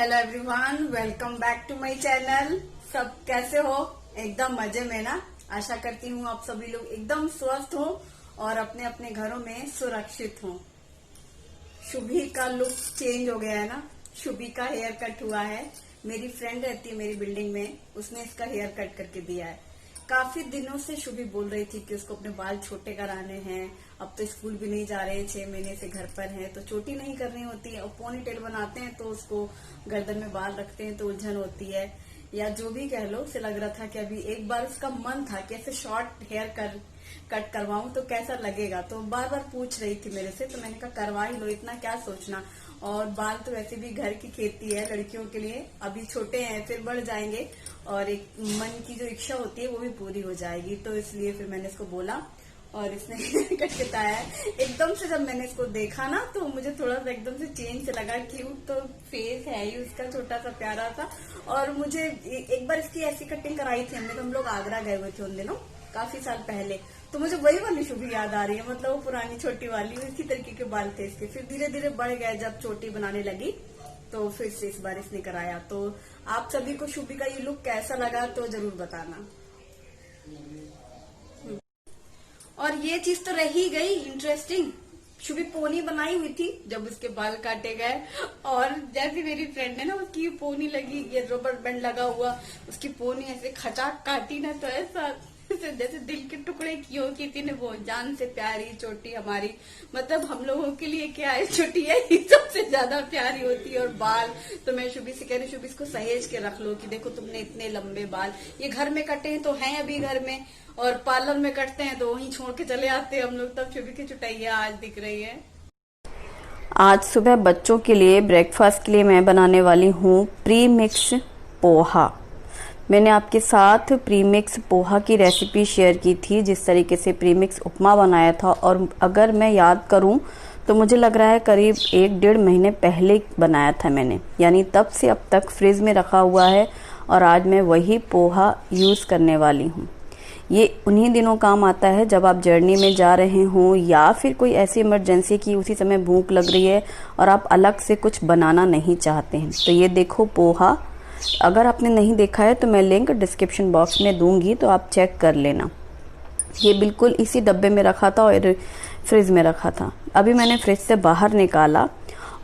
Hello everyone, welcome back to my channel. सब कैसे हो? एकदम मजे में ना। आशा करती हूँ आप सभी लोग एकदम स्वस्थ हो और अपने अपने घरों में सुरक्षित हो। शुभी का लुक चेंज हो गया है ना। शुभी का हेयर कट हुआ है। मेरी फ्रेंड रहती है मेरी बिल्डिंग में, उसने इसका हेयर कट करके दिया है। काफी दिनों से शुभी बोल रही थी कि उसको अपने बाल छोटे कराने हैं। अब तो स्कूल भी नहीं जा रहे, 6 महीने से घर पर है, तो चोटी नहीं करनी होती है। और पोनी टेल बनाते हैं तो उसको गर्दन में बाल रखते हैं तो उलझन होती है, या जो भी कह लो। उसे लग रहा था कि अभी एक बार उसका मन था कि ऐसे शॉर्ट हेयर कट करवाऊं तो कैसा लगेगा। तो बार बार पूछ रही थी मेरे से, तो मैंने कहा करवा ही लो, इतना क्या सोचना। और बाल तो वैसे भी घर की खेती है लड़कियों के लिए। अभी छोटे हैं, फिर बढ़ जाएंगे और एक मन की जो इच्छा होती है वो भी पूरी हो जाएगी। तो इसलिए फिर मैंने इसको बोला और इसने कट के बताया। एकदम से जब मैंने इसको देखा ना तो मुझे थोड़ा सा एकदम से चेंज से लगा। क्यूट तो फेस है ही उसका, छोटा सा प्यारा सा। और मुझे एक बार इसकी ऐसी कटिंग कराई थी हमने, तो हम लोग आगरा गए हुए थे उन दिनों, काफी साल पहले। तो मुझे वही वाली शुभी याद आ रही है, मतलब वो पुरानी छोटी वाली, इसी तरीके के बाल थे इसके। फिर धीरे धीरे बढ़ गए, जब चोटी बनाने लगी तो फिर से इस बार इसने कराया। तो आप सभी को शुभी का ये लुक कैसा लगा तो जरूर बताना। और ये चीज तो रही गई इंटरेस्टिंग, शुभी पोनी बनाई हुई थी जब उसके बाल काटे गए। और जैसे मेरी फ्रेंड है ना, उसकी पोनी लगी, ये रबर बैंड लगा हुआ, उसकी पोनी ऐसे खचाक काटी ना, तो ऐसा जैसे दिल के टुकड़े किए किसी ने। वो जान से प्यारी चोटी हमारी, मतलब हम लोगों के लिए क्या है, चोटी है ही सबसे ज्यादा प्यारी होती है। और बाल तो मैं शुभी से कह रही हूँ, शुभी इसको सहेज के रख लो कि देखो तुमने इतने लंबे बाल। ये घर में कटे हैं तो हैं अभी घर में, और पार्लर में कटते हैं तो वहीं छोड़ के चले आते हैं हम लोग। तब शुभी की चुटैया आज दिख रही है। आज सुबह बच्चों के लिए ब्रेकफास्ट के लिए मैं बनाने वाली हूँ प्री मिक्स पोहा। मैंने आपके साथ प्री मिक्स पोहा की रेसिपी शेयर की थी, जिस तरीके से प्री मिक्स उपमा बनाया था। और अगर मैं याद करूं तो मुझे लग रहा है करीब 1-1.5 महीने पहले बनाया था मैंने, यानी तब से अब तक फ्रिज में रखा हुआ है। और आज मैं वही पोहा यूज़ करने वाली हूँ। ये उन्हीं दिनों काम आता है जब आप जर्नी में जा रहे हों, या फिर कोई ऐसी इमरजेंसी की उसी समय भूख लग रही है और आप अलग से कुछ बनाना नहीं चाहते हैं। तो ये देखो पोहा, अगर आपने नहीं देखा है तो मैं लिंक डिस्क्रिप्शन बॉक्स में दूंगी, तो आप चेक कर लेना। ये बिल्कुल इसी डब्बे में रखा था और फ्रिज में रखा था। अभी मैंने फ्रिज से बाहर निकाला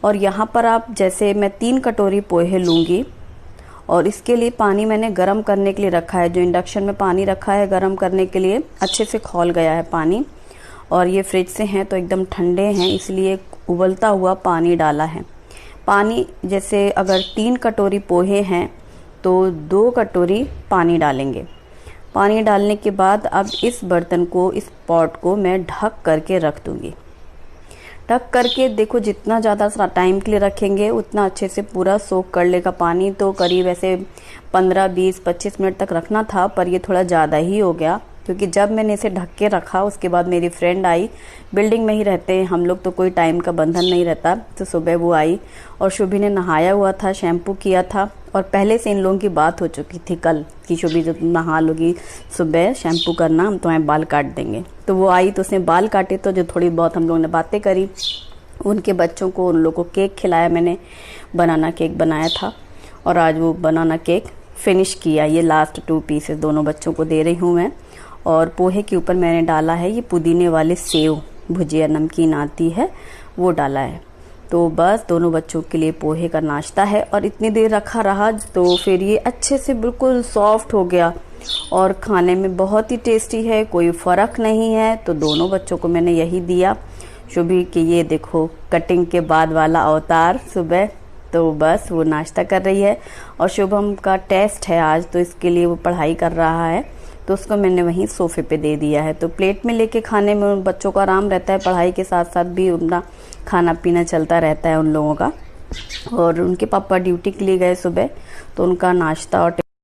और यहाँ पर आप जैसे मैं 3 कटोरी पोहे लूँगी। और इसके लिए पानी मैंने गरम करने के लिए रखा है, जो इंडक्शन में पानी रखा है गरम करने के लिए, अच्छे से खौल गया है पानी। और ये फ्रिज से हैं तो एकदम ठंडे हैं, इसलिए उबलता हुआ पानी डाला है। पानी जैसे अगर 3 कटोरी पोहे हैं तो 2 कटोरी पानी डालेंगे। पानी डालने के बाद अब इस बर्तन को, इस पॉट को मैं ढक करके रख दूंगी। ढक करके देखो, जितना ज़्यादा टाइम के लिए रखेंगे उतना अच्छे से पूरा सोख कर लेगा पानी। तो करीब ऐसे 15, 20, 25 मिनट तक रखना था, पर ये थोड़ा ज़्यादा ही हो गया, क्योंकि जब मैंने इसे ढक के रखा उसके बाद मेरी फ्रेंड आई। बिल्डिंग में ही रहते हैं हम लोग, तो कोई टाइम का बंधन नहीं रहता। तो सुबह वो आई और शुभी ने नहाया हुआ था, शैम्पू किया था, और पहले से इन लोगों की बात हो चुकी थी कल कि शुभी जब नहा लोगी सुबह शैम्पू करना, हम तुम्हारे बाल काट देंगे। तो वो आई तो उसने बाल काटे, तो जो थोड़ी बहुत हम लोगों ने बातें करी, उनके बच्चों को, उन लोगों को केक खिलाया। मैंने बनाना केक बनाया था और आज वो बनाना केक फिनिश किया। ये लास्ट 2 पीसेस दोनों बच्चों को दे रही हूँ मैं। और पोहे के ऊपर मैंने डाला है ये पुदीने वाले सेव, भुजिया नमकीन आती है, वो डाला है। तो बस दोनों बच्चों के लिए पोहे का नाश्ता है। और इतनी देर रखा रहा तो फिर ये अच्छे से बिल्कुल सॉफ्ट हो गया और खाने में बहुत ही टेस्टी है, कोई फ़र्क नहीं है। तो दोनों बच्चों को मैंने यही दिया। शुभी के ये देखो कटिंग के बाद वाला अवतार सुबह, तो बस वो नाश्ता कर रही है। और शुभम का टेस्ट है आज, तो इसके लिए वो पढ़ाई कर रहा है, तो उसको मैंने वहीं सोफे पे दे दिया है। तो प्लेट में लेके खाने में बच्चों को आराम रहता है, पढ़ाई के साथ साथ भी अपना खाना पीना चलता रहता है उन लोगों का। और उनके पापा ड्यूटी के लिए गए सुबह, तो उनका नाश्ता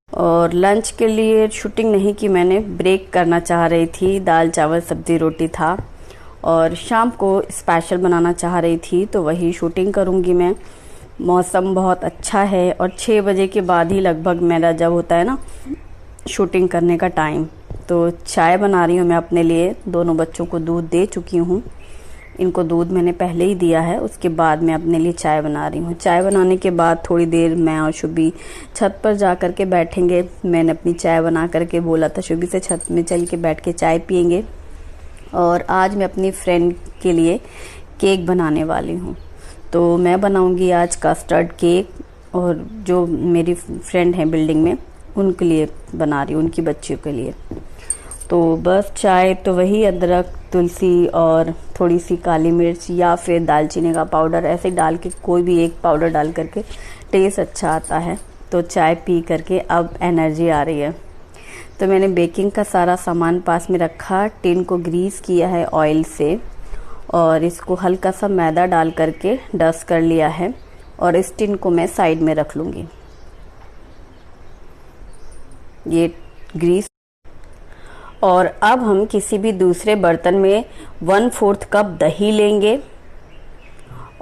और लंच के लिए शूटिंग नहीं की मैंने, ब्रेक करना चाह रही थी। दाल चावल सब्जी रोटी था और शाम को स्पेशल बनाना चाह रही थी, तो वही शूटिंग करूँगी मैं। मौसम बहुत अच्छा है और 6 बजे के बाद ही लगभग मेरा जब होता है ना शूटिंग करने का टाइम। तो चाय बना रही हूँ मैं अपने लिए, दोनों बच्चों को दूध दे चुकी हूँ। इनको दूध मैंने पहले ही दिया है, उसके बाद मैं अपने लिए चाय बना रही हूँ। चाय बनाने के बाद थोड़ी देर मैं और शुभी छत पर जा कर के बैठेंगे। मैंने अपनी चाय बना करके बोला था शुभी से छत में चल के बैठ के चाय पियेंगे। और आज मैं अपनी फ्रेंड के लिए केक बनाने वाली हूँ। तो मैं बनाऊंगी आज कस्टर्ड केक, और जो मेरी फ्रेंड है बिल्डिंग में उनके लिए बना रही हूँ, उनकी बच्चियों के लिए। तो बस चाय तो वही अदरक, तुलसी और थोड़ी सी काली मिर्च या फिर दालचीनी का पाउडर, ऐसे डाल के कोई भी एक पाउडर डाल करके टेस्ट अच्छा आता है। तो चाय पी करके अब एनर्जी आ रही है। तो मैंने बेकिंग का सारा सामान पास में रखा, टिन को ग्रीस किया है ऑयल से, और इसको हल्का सा मैदा डाल करके डस्ट कर लिया है, और इस टिन को मैं साइड में रख लूँगी। ये ग्रीस। और अब हम किसी भी दूसरे बर्तन में 1/4 कप दही लेंगे,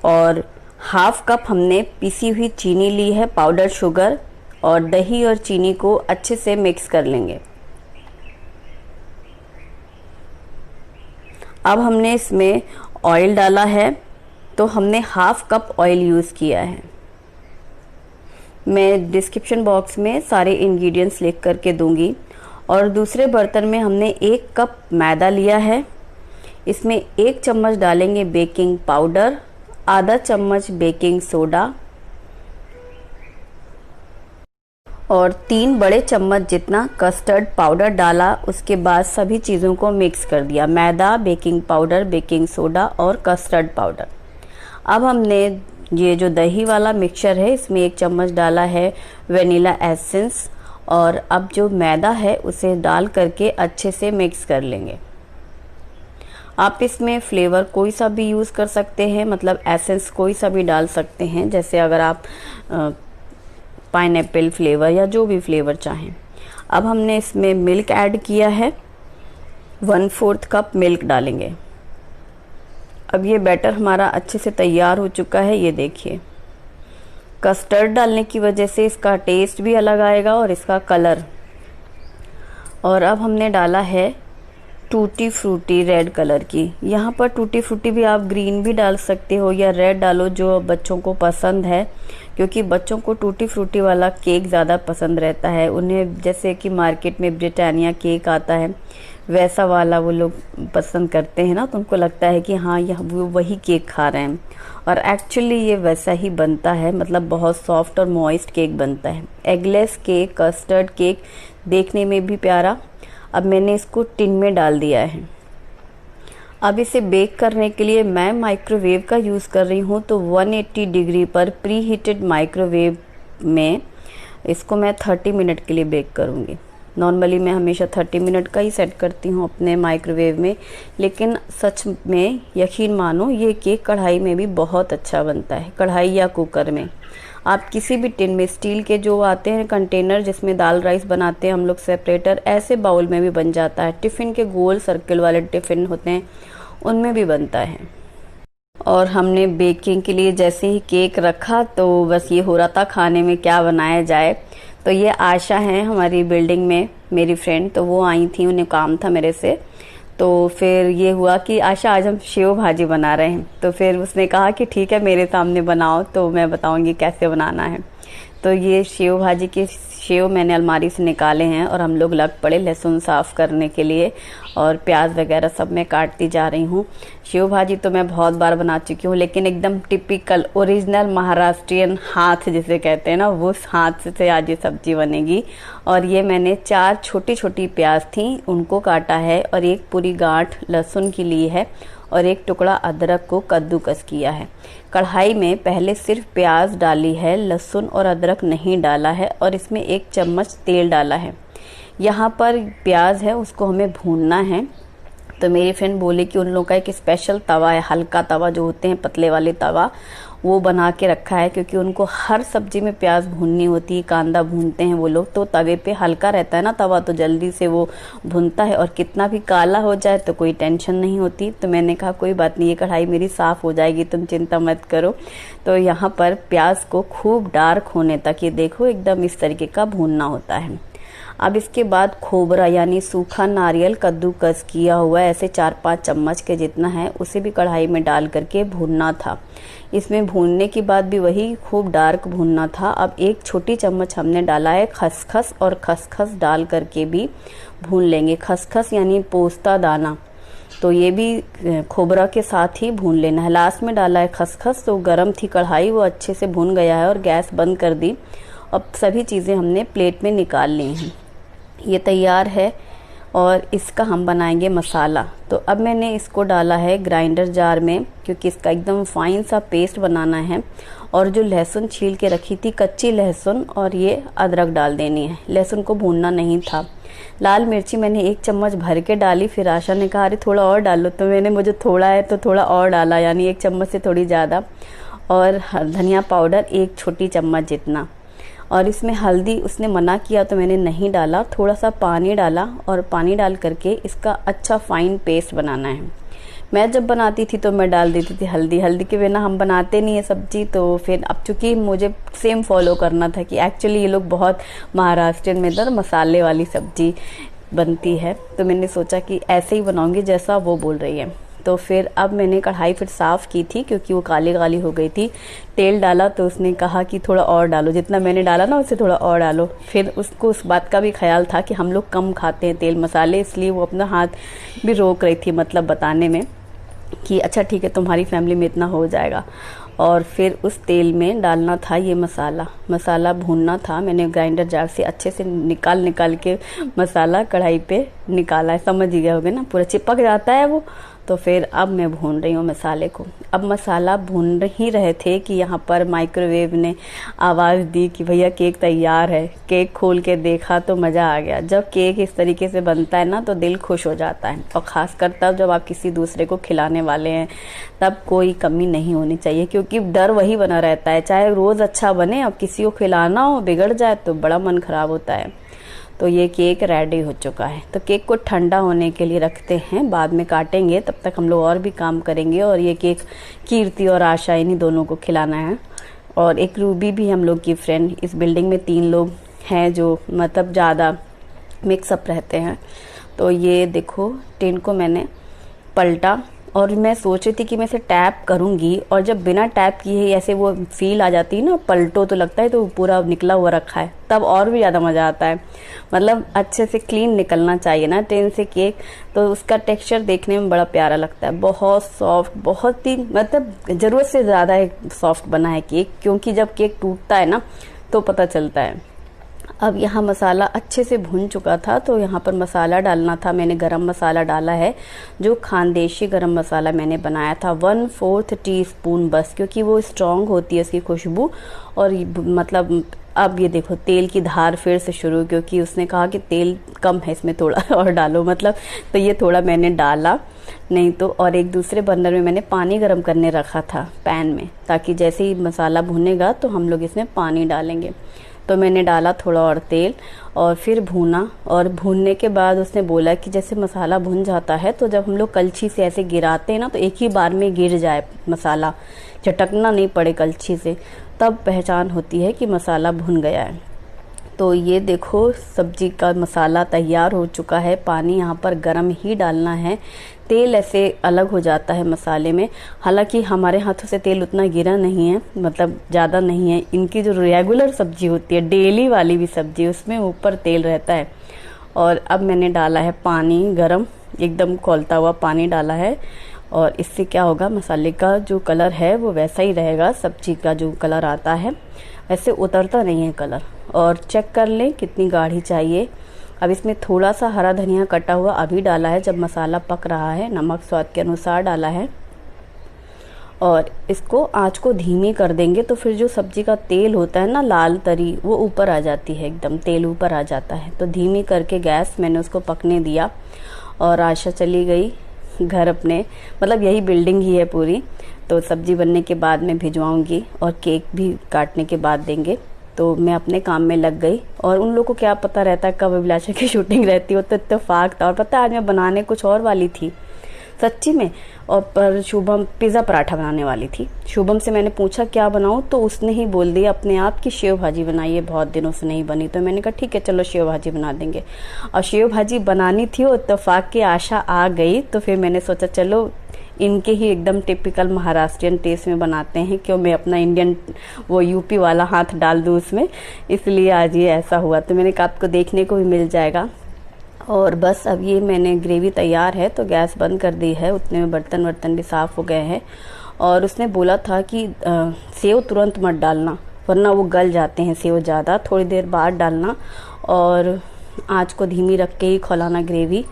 और 1/2 कप हमने पिसी हुई चीनी ली है, पाउडर शुगर, और दही और चीनी को अच्छे से मिक्स कर लेंगे। अब हमने इसमें ऑयल डाला है, तो हमने 1/2 कप ऑयल यूज़ किया है। मैं डिस्क्रिप्शन बॉक्स में सारे इंग्रेडिएंट्स लिख करके दूंगी। और दूसरे बर्तन में हमने 1 कप मैदा लिया है, इसमें 1 चम्मच डालेंगे बेकिंग पाउडर, आधा चम्मच बेकिंग सोडा, और 3 बड़े चम्मच जितना कस्टर्ड पाउडर डाला। उसके बाद सभी चीज़ों को मिक्स कर दिया, मैदा, बेकिंग पाउडर, बेकिंग सोडा और कस्टर्ड पाउडर। अब हमने ये जो दही वाला मिक्सचर है, इसमें 1 चम्मच डाला है वेनिला एसेंस, और अब जो मैदा है उसे डाल करके अच्छे से मिक्स कर लेंगे। आप इसमें फ्लेवर कोई सा भी यूज़ कर सकते हैं, मतलब एसेंस कोई सा भी डाल सकते हैं, जैसे अगर आप पाइनएप्पल फ्लेवर या जो भी फ्लेवर चाहें। अब हमने इसमें मिल्क ऐड किया है, 1/4 कप मिल्क डालेंगे। अब ये बैटर हमारा अच्छे से तैयार हो चुका है, ये देखिए। कस्टर्ड डालने की वजह से इसका टेस्ट भी अलग आएगा और इसका कलर। और अब हमने डाला है टूटी फ्रूटी रेड कलर की। यहाँ पर टूटी फ्रूटी भी आप ग्रीन भी डाल सकते हो या रेड डालो, जो बच्चों को पसंद है, क्योंकि बच्चों को टूटी फ्रूटी वाला केक ज़्यादा पसंद रहता है। उन्हें जैसे कि मार्केट में ब्रिटानिया केक आता है वैसा वाला वो लोग पसंद करते हैं ना, तो उनको लगता है कि हाँ यह वो वही केक खा रहे हैं। और एक्चुअली ये वैसा ही बनता है, मतलब बहुत सॉफ्ट और मॉइस्ट केक बनता है। एगलेस केक, कस्टर्ड केक देखने में भी प्यारा। अब मैंने इसको टिन में डाल दिया है। अब इसे बेक करने के लिए मैं माइक्रोवेव का यूज़ कर रही हूँ, तो 180 डिग्री पर प्री हीटेड माइक्रोवेव में इसको मैं 30 मिनट के लिए बेक करूँगी। नॉर्मली मैं हमेशा 30 मिनट का ही सेट करती हूँ अपने माइक्रोवेव में, लेकिन सच में यकीन मानो ये केक कढ़ाई में भी बहुत अच्छा बनता है। कढ़ाई या कुकर में आप किसी भी टिन में, स्टील के जो आते हैं कंटेनर जिसमें दाल राइस बनाते हैं हम लोग सेपरेटर, ऐसे बाउल में भी बन जाता है। टिफ़िन के गोल सर्कल वाले टिफ़िन होते हैं उनमें भी बनता है। और हमने बेकिंग के लिए जैसे ही केक रखा तो बस ये हो रहा था खाने में क्या बनाया जाए। तो ये आशा है हमारी बिल्डिंग में मेरी फ्रेंड, तो वो आई थी, उन्हें काम था मेरे से। तो फिर ये हुआ कि आशा आज हम सेव भाजी बना रहे हैं। तो फिर उसने कहा कि ठीक है मेरे सामने बनाओ, तो मैं बताऊंगी कैसे बनाना है। तो ये सेव भाजी के सेव मैंने अलमारी से निकाले हैं और हम लोग लग पड़े लहसुन साफ़ करने के लिए, और प्याज वगैरह सब मैं काटती जा रही हूँ। सेव भाजी तो मैं बहुत बार बना चुकी हूँ, लेकिन एकदम टिपिकल ओरिजिनल महाराष्ट्रियन हाथ जिसे कहते हैं ना, वो हाथ से आज ये सब्जी बनेगी। और ये मैंने 4 छोटी छोटी प्याज थी उनको काटा है, और 1 पूरी गांठ लहसुन की ली है, और 1 टुकड़ा अदरक को कद्दूकस किया है। कढ़ाई में पहले सिर्फ प्याज डाली है, लहसुन और अदरक नहीं डाला है, और इसमें 1 चम्मच तेल डाला है। यहाँ पर प्याज है उसको हमें भूनना है। तो मेरी फ्रेंड बोली कि उन लोगों का एक स्पेशल तवा है, हल्का तवा जो होते हैं पतले वाले तवा, वो बना के रखा है, क्योंकि उनको हर सब्जी में प्याज भूननी होती है, कांदा भूनते हैं वो लोग, तो तवे पे हल्का रहता है ना तवा, तो जल्दी से वो भुनता है, और कितना भी काला हो जाए तो कोई टेंशन नहीं होती। तो मैंने कहा कोई बात नहीं, ये कढ़ाई मेरी साफ़ हो जाएगी, तुम चिंता मत करो। तो यहाँ पर प्याज को खूब डार्क होने तक, ये देखो एकदम इस तरीके का भूनना होता है। अब इसके बाद खोबरा यानी सूखा नारियल कद्दूकस किया हुआ ऐसे 4-5 चम्मच के जितना है उसे भी कढ़ाई में डाल करके भूनना था। इसमें भूनने के बाद भी वही खूब डार्क भूनना था। अब 1 छोटी चम्मच हमने डाला है खसखस, और खसखस डाल करके भी भून लेंगे। खसखस यानी पोस्ता दाना, तो ये भी खोबरा के साथ ही भून लेना है। लास्ट में डाला है खसखस, तो गरम थी कढ़ाई, वो अच्छे से भून गया है और गैस बंद कर दी। अब सभी चीज़ें हमने प्लेट में निकाल ली हैं। ये तैयार है और इसका हम बनाएंगे मसाला। तो अब मैंने इसको डाला है ग्राइंडर जार में, क्योंकि इसका एकदम फाइन सा पेस्ट बनाना है। और जो लहसुन छील के रखी थी, कच्ची लहसुन, और ये अदरक डाल देनी है। लहसुन को भूनना नहीं था। लाल मिर्ची मैंने 1 चम्मच भर के डाली, फिर आशा ने कहा अरे थोड़ा और डालो, तो मैंने मुझे थोड़ा है तो थोड़ा और डाला, यानी 1 चम्मच से थोड़ी ज़्यादा। और धनिया पाउडर 1 छोटी चम्मच जितना। और इसमें हल्दी उसने मना किया तो मैंने नहीं डाला, थोड़ा सा पानी डाला, और पानी डाल करके इसका अच्छा फाइन पेस्ट बनाना है। मैं जब बनाती थी तो मैं डाल देती थी हल्दी के बिना हम बनाते नहीं है सब्जी। तो फिर अब चूंकि मुझे सेम फॉलो करना था कि एक्चुअली ये लोग बहुत महाराष्ट्रियन में इधर मसाले वाली सब्जी बनती है, तो मैंने सोचा कि ऐसे ही बनाऊंगी जैसा वो बोल रही है। तो फिर अब मैंने कढ़ाई फिर साफ़ की थी क्योंकि वो काली काली हो गई थी। तेल डाला तो उसने कहा कि थोड़ा और डालो, जितना मैंने डाला ना उससे थोड़ा और डालो। फिर उसको उस बात का भी ख्याल था कि हम लोग कम खाते हैं तेल मसाले, इसलिए वो अपना हाथ भी रोक रही थी, मतलब बताने में कि अच्छा ठीक है तुम्हारी फैमिली में इतना हो जाएगा। और फिर उस तेल में डालना था ये मसाला भूनना था। मैंने ग्राइंडर जार से अच्छे से निकाल के मसाला कढ़ाई पे निकाला है, समझ ही गए होगे ना, पूरा चिपक जाता है वो। तो फिर अब मैं भून रही हूँ मसाले को। अब मसाला भून ही रहे थे कि यहाँ पर माइक्रोवेव ने आवाज़ दी कि भैया केक तैयार है। केक खोल के देखा तो मज़ा आ गया। जब केक इस तरीके से बनता है ना तो दिल खुश हो जाता है, और ख़ासकर तब जब आप किसी दूसरे को खिलाने वाले हैं, तब कोई कमी नहीं होनी चाहिए, क्योंकि डर वही बना रहता है। चाहे रोज़ अच्छा बने, अब किसी को खिलाना हो बिगड़ जाए तो बड़ा मन खराब होता है। तो ये केक रेडी हो चुका है। तो केक को ठंडा होने के लिए रखते हैं, बाद में काटेंगे, तब तक हम लोग और भी काम करेंगे। और ये केक कीर्ति और आशा इन्हीं दोनों को खिलाना है। और एक रूबी भी हम लोग की फ्रेंड, इस बिल्डिंग में 3 लोग हैं जो मतलब ज़्यादा मिक्सअप रहते हैं। तो ये देखो टिन को मैंने पलटा, और मैं सोच रही थी कि मैं इसे टैप करूंगी, और जब बिना टैप किए ऐसे वो फील आ जाती है ना, पलटो तो लगता है तो पूरा निकला हुआ रखा है, तब और भी ज़्यादा मज़ा आता है। मतलब अच्छे से क्लीन निकलना चाहिए ना टिन से केक, तो उसका टेक्सचर देखने में बड़ा प्यारा लगता है। बहुत सॉफ्ट, बहुत ही मतलब ज़रूरत से ज़्यादा सॉफ्ट बना है केक, क्योंकि जब केक टूटता है ना तो पता चलता है। अब यहाँ मसाला अच्छे से भुन चुका था, तो यहाँ पर मसाला डालना था। मैंने गरम मसाला डाला है, जो खानदेशी गरम मसाला मैंने बनाया था, 1/4 टीस्पून बस, क्योंकि वो स्ट्रॉन्ग होती है उसकी खुशबू। और मतलब अब ये देखो तेल की धार फिर से शुरू, क्योंकि उसने कहा कि तेल कम है इसमें, थोड़ा और डालो, मतलब तो ये थोड़ा मैंने डाला नहीं तो। और एक दूसरे बर्नर में मैंने पानी गर्म करने रखा था पैन में, ताकि जैसे ही मसाला भुनेगा तो हम लोग इसमें पानी डालेंगे। तो मैंने डाला थोड़ा और तेल, और फिर भूना। और भूनने के बाद उसने बोला कि जैसे मसाला भुन जाता है तो जब हम लोग कलछी से ऐसे गिराते हैं ना, तो एक ही बार में गिर जाए मसाला, झटकना नहीं पड़े कलछी से, तब पहचान होती है कि मसाला भुन गया है। तो ये देखो सब्जी का मसाला तैयार हो चुका है। पानी यहाँ पर गरम ही डालना है, तेल ऐसे अलग हो जाता है मसाले में। हालांकि हमारे हाथों से तेल उतना गिरा नहीं है, मतलब ज़्यादा नहीं है। इनकी जो रेगुलर सब्जी होती है, डेली वाली भी सब्जी, उसमें ऊपर तेल रहता है। और अब मैंने डाला है पानी गरम, एकदम खौलता हुआ पानी डाला है। और इससे क्या होगा, मसाले का जो कलर है वो वैसा ही रहेगा, सब्जी का जो कलर आता है वैसे उतरता नहीं है कलर। और चेक कर लें कितनी गाढ़ी चाहिए। अब इसमें थोड़ा सा हरा धनिया कटा हुआ अभी डाला है जब मसाला पक रहा है, नमक स्वाद के अनुसार डाला है। और इसको आंच को धीमी कर देंगे, तो फिर जो सब्जी का तेल होता है ना, लाल तरी, वो ऊपर आ जाती है, एकदम तेल ऊपर आ जाता है। तो धीमी करके गैस मैंने उसको पकने दिया। और आशा चली गई घर अपने, मतलब यही बिल्डिंग ही है पूरी। तो सब्जी बनने के बाद मैं भिजवाऊंगी और केक भी काटने के बाद देंगे। तो मैं अपने काम में लग गई। और उन लोगों को क्या पता रहता है कब अभिलाषा की शूटिंग रहती हो, तो इत्तेफाक था। और पता है आज मैं बनाने कुछ और वाली थी, सच्ची में। और पर शुभम पिज़्ज़ा पराठा बनाने वाली थी। शुभम से मैंने पूछा क्या बनाऊं, तो उसने ही बोल दिया अपने आप की शेव भाजी बनाइए, बहुत दिनों से नहीं बनी। तो मैंने कहा ठीक है चलो शेव भाजी बना देंगे। और शेव भाजी बनानी थी और इत्तेफाक की आशा आ गई, तो फिर मैंने सोचा चलो इनके ही एकदम टिपिकल महाराष्ट्रियन टेस्ट में बनाते हैं, क्यों मैं अपना इंडियन वो यूपी वाला हाथ डाल दूँ उसमें, इसलिए आज ये ऐसा हुआ। तो मैंने कहा आपको देखने को भी मिल जाएगा। और बस अब ये मैंने ग्रेवी तैयार है तो गैस बंद कर दी है, उतने में बर्तन वर्तन भी साफ़ हो गए हैं। और उसने बोला था कि सेव तुरंत मत डालना वरना वो गल जाते हैं सेव ज़्यादा, थोड़ी देर बाद डालना और आँच को धीमी रख के ही खौलाना ग्रेवी।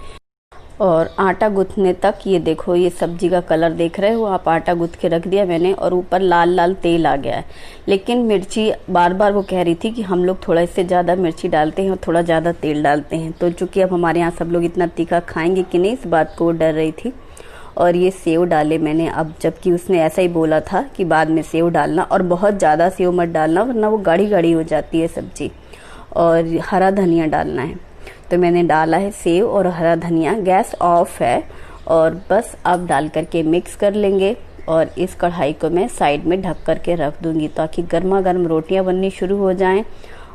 और आटा गूँथने तक ये देखो, ये सब्जी का कलर देख रहे हो आप, आटा गूँथ के रख दिया मैंने और ऊपर लाल लाल तेल आ गया है। लेकिन मिर्ची बार बार वो कह रही थी कि हम लोग थोड़ा इससे ज़्यादा मिर्ची डालते हैं और थोड़ा ज़्यादा तेल डालते हैं, तो चूँकि अब हमारे यहाँ सब लोग इतना तीखा खाएंगे कि नहीं, इस बात को डर रही थी। और ये सेव डाले मैंने अब, जबकि उसने ऐसा ही बोला था कि बाद में सेव डालना और बहुत ज़्यादा सेव मत डालना वरना वो गाढ़ी गाढ़ी हो जाती है सब्जी। और हरा धनिया डालना है, तो मैंने डाला है सेव और हरा धनिया। गैस ऑफ है और बस अब डाल करके मिक्स कर लेंगे। और इस कढ़ाई को मैं साइड में ढक करके रख दूंगी ताकि गर्मा गर्म रोटियां बननी शुरू हो जाएं।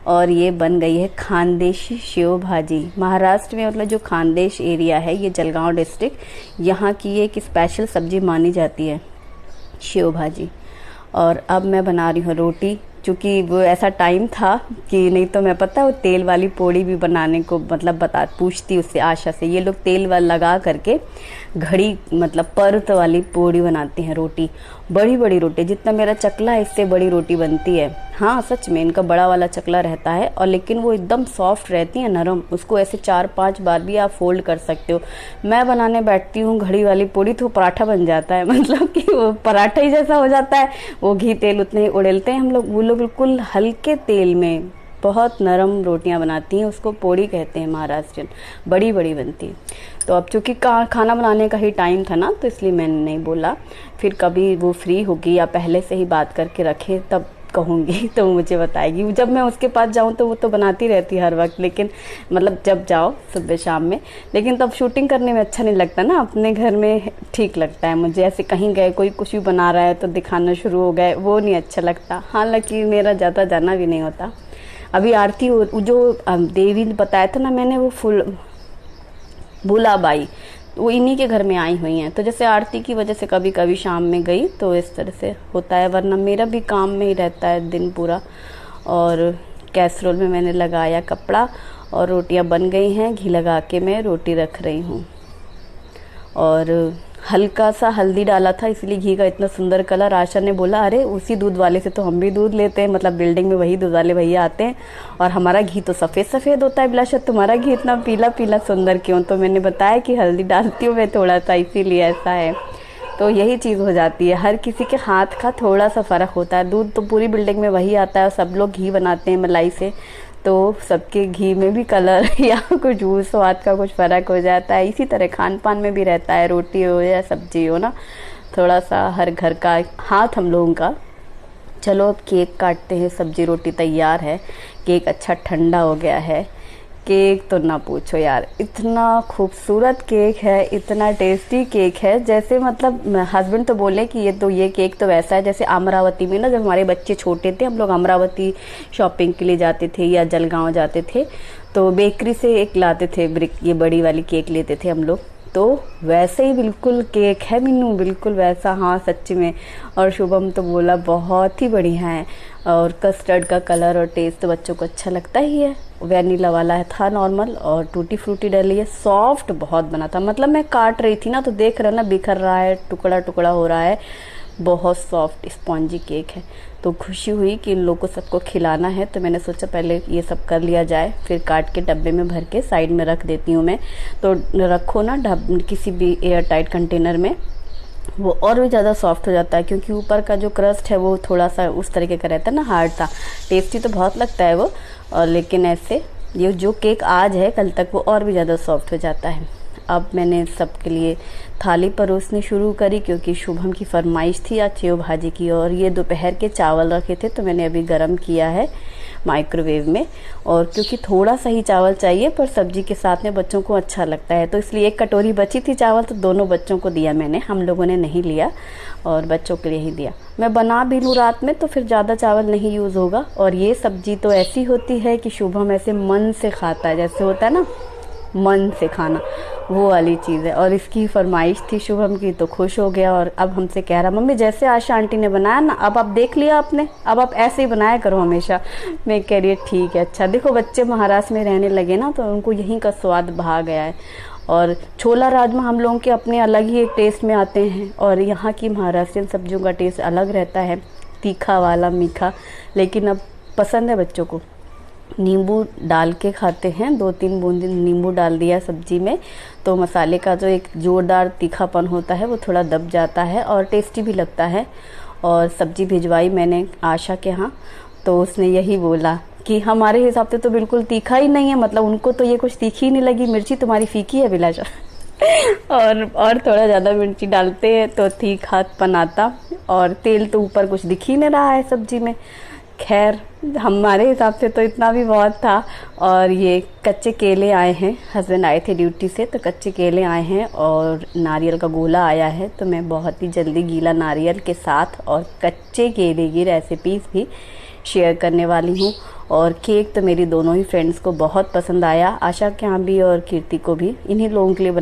और ये बन गई है खानदेशी शेव भाजी। महाराष्ट्र में मतलब जो खानदेश एरिया है, ये जलगांव डिस्ट्रिक्ट, यहाँ की ये एक स्पेशल सब्जी मानी जाती है शेव भाजी। और अब मैं बना रही हूँ रोटी, क्योंकि वो ऐसा टाइम था कि नहीं तो मैं पता है वो तेल वाली पोड़ी भी बनाने को मतलब पूछती उससे आशा से। ये लोग तेल वाला लगा करके घड़ी मतलब परत वाली पोड़ी बनाते हैं रोटी, बड़ी बड़ी रोटी, जितना मेरा चकला है इससे बड़ी रोटी बनती है। हाँ सच में इनका बड़ा वाला चकला रहता है और लेकिन वो एकदम सॉफ्ट रहती है, नरम, उसको ऐसे 4-5 बार भी आप फोल्ड कर सकते हो। मैं बनाने बैठती हूँ घड़ी वाली पोड़ी तो पराठा बन जाता है, मतलब कि वो पराठा ही जैसा हो जाता है। वो घी तेल उतने ही उड़ेलते हैं हम लोग, वो लोग बिल्कुल हल्के तेल में बहुत नरम रोटियां बनाती हैं, उसको पोड़ी कहते हैं महाराष्ट्रियन, बड़ी बड़ी बनती है। तो अब चूंकि खाना बनाने का ही टाइम था ना, तो इसलिए मैंने नहीं बोला। फिर कभी वो फ्री होगी या पहले से ही बात करके रखे तब कहूँगी तो मुझे बताएगी। जब मैं उसके पास जाऊँ तो वो तो बनाती रहती है हर वक्त, लेकिन मतलब जब जाओ सुबह शाम में, लेकिन तब शूटिंग करने में अच्छा नहीं लगता ना, अपने घर में ठीक लगता है मुझे। ऐसे कहीं गए कोई कुछ भी बना रहा है तो दिखाना शुरू हो गए, वो नहीं अच्छा लगता। हालांकि मेरा ज़्यादा जाना भी नहीं होता। अभी आरती जो देवी बताया था ना मैंने, वो फुल भूलाबाई, वो इन्हीं के घर में आई हुई हैं। तो जैसे आरती की वजह से कभी कभी शाम में गई तो इस तरह से होता है, वरना मेरा भी काम में ही रहता है दिन पूरा। और कैसरोल में मैंने लगाया कपड़ा और रोटियां बन गई हैं, घी लगा के मैं रोटी रख रही हूँ। और हल्का सा हल्दी डाला था इसलिए घी का इतना सुंदर कलर। आशा ने बोला अरे उसी दूध वाले से तो हम भी दूध लेते हैं, मतलब बिल्डिंग में वही दूध वाले भैया आते हैं और हमारा घी तो सफ़ेद सफ़ेद होता है बिलाशा, तुम्हारा घी इतना पीला पीला सुंदर क्यों? तो मैंने बताया कि हल्दी डालती हूँ मैं थोड़ा सा, इसीलिए ऐसा है। तो यही चीज़ हो जाती है, हर किसी के हाथ का थोड़ा सा फ़र्क होता है। दूध तो पूरी बिल्डिंग में वही आता है और सब लोग घी बनाते हैं मलाई से, तो सबके घी में भी कलर या कुछ स्वाद का कुछ फ़र्क हो जाता है। इसी तरह खान पान में भी रहता है, रोटी हो या सब्जी हो ना, थोड़ा सा हर घर का हाथ हम लोगों का। चलो अब केक काटते हैं, सब्जी रोटी तैयार है, केक अच्छा ठंडा हो गया है। केक तो ना पूछो यार, इतना खूबसूरत केक है, इतना टेस्टी केक है, जैसे मतलब हस्बैंड तो बोले कि ये केक तो वैसा है जैसे अमरावती में ना, जब हमारे बच्चे छोटे थे हम लोग अमरावती शॉपिंग के लिए जाते थे या जलगांव जाते थे तो बेकरी से एक लाते थे ब्रिक, ये बड़ी वाली केक लेते थे हम लोग, तो वैसे ही बिल्कुल केक है मीनू, बिल्कुल वैसा। हाँ सच्ची में। और शुभम तो बोला बहुत ही बढ़िया है, और कस्टर्ड का कलर और टेस्ट तो बच्चों को अच्छा लगता ही है। वैनिला वाला था नॉर्मल और टूटी फ्रूटी डाली है, सॉफ्ट बहुत बना था, मतलब मैं काट रही थी ना तो देख रहे हो ना बिखर रहा है, टुकड़ा टुकड़ा हो रहा है, बहुत सॉफ्ट स्पॉन्जी केक है। तो खुशी हुई कि इन लोगों को सबको खिलाना है, तो मैंने सोचा पहले ये सब कर लिया जाए, फिर काट के डब्बे में भर के साइड में रख देती हूँ मैं। तो रखो ना किसी भी एयर टाइट कंटेनर में, वो और भी ज़्यादा सॉफ्ट हो जाता है, क्योंकि ऊपर का जो क्रस्ट है वो थोड़ा सा उस तरीके का रहता है ना, हार्ड सा। टेस्टी तो बहुत लगता है वो, और लेकिन ऐसे ये जो केक आज है कल तक वो और भी ज़्यादा सॉफ्ट हो जाता है। अब मैंने सबके लिए थाली परोसनी शुरू करी, क्योंकि शुभम की फरमाइश थी आज सेव भाजी की, और ये दोपहर के चावल रखे थे तो मैंने अभी गरम किया है। माइक्रोवेव में। और क्योंकि थोड़ा सा ही चावल चाहिए पर सब्जी के साथ में बच्चों को अच्छा लगता है, तो इसलिए एक कटोरी बची थी चावल, तो दोनों बच्चों को दिया मैंने, हम लोगों ने नहीं लिया और बच्चों के लिए ही दिया। मैं बना भी लूँ रात में तो फिर ज़्यादा चावल नहीं यूज़ होगा। और ये सब्जी तो ऐसी होती है कि शुभम ऐसे मन से खाता है, जैसे होता है ना मन से खाना, वो वाली चीज़ है। और इसकी फरमाइश थी शुभम की, तो खुश हो गया और अब हमसे कह रहा मम्मी जैसे आशा आंटी ने बनाया ना, अब आप देख लिया आपने, अब आप ऐसे ही बनाया करो हमेशा। मैं कह रही है ठीक है। अच्छा देखो बच्चे महाराष्ट्र में रहने लगे ना, तो उनको यहीं का स्वाद भा गया है। और छोला राजमा हम लोगों के अपने अलग ही एक टेस्ट में आते हैं, और यहाँ की महाराष्ट्रियन सब्जियों का टेस्ट अलग रहता है, तीखा वाला मीठा। लेकिन अब पसंद है बच्चों को, नींबू डाल के खाते हैं, 2-3 बूंद नींबू डाल दिया सब्जी में, तो मसाले का जो एक जोरदार तीखापन होता है वो थोड़ा दब जाता है और टेस्टी भी लगता है। और सब्जी भिजवाई मैंने आशा के यहाँ, तो उसने यही बोला कि हमारे हिसाब से तो बिल्कुल तीखा ही नहीं है, मतलब उनको तो ये कुछ तीखी नहीं लगी, मिर्ची तुम्हारी फीकी है बिलाशा। और थोड़ा ज़्यादा मिर्ची डालते हैं तो तीखापन आता, और तेल तो ऊपर कुछ दिख ही नहीं रहा है सब्जी में। खैर हमारे हिसाब से तो इतना भी बहुत था। और ये कच्चे केले आए हैं, हस्बैंड आए थे ड्यूटी से तो कच्चे केले आए हैं, और नारियल का गोला आया है। तो मैं बहुत ही जल्दी गीला नारियल के साथ और कच्चे केले की रेसिपीज़ भी शेयर करने वाली हूँ। और केक तो मेरी दोनों ही फ्रेंड्स को बहुत पसंद आया, आशा के यहाँ भी और कीर्ति को भी। इन्हीं लोगों के लिए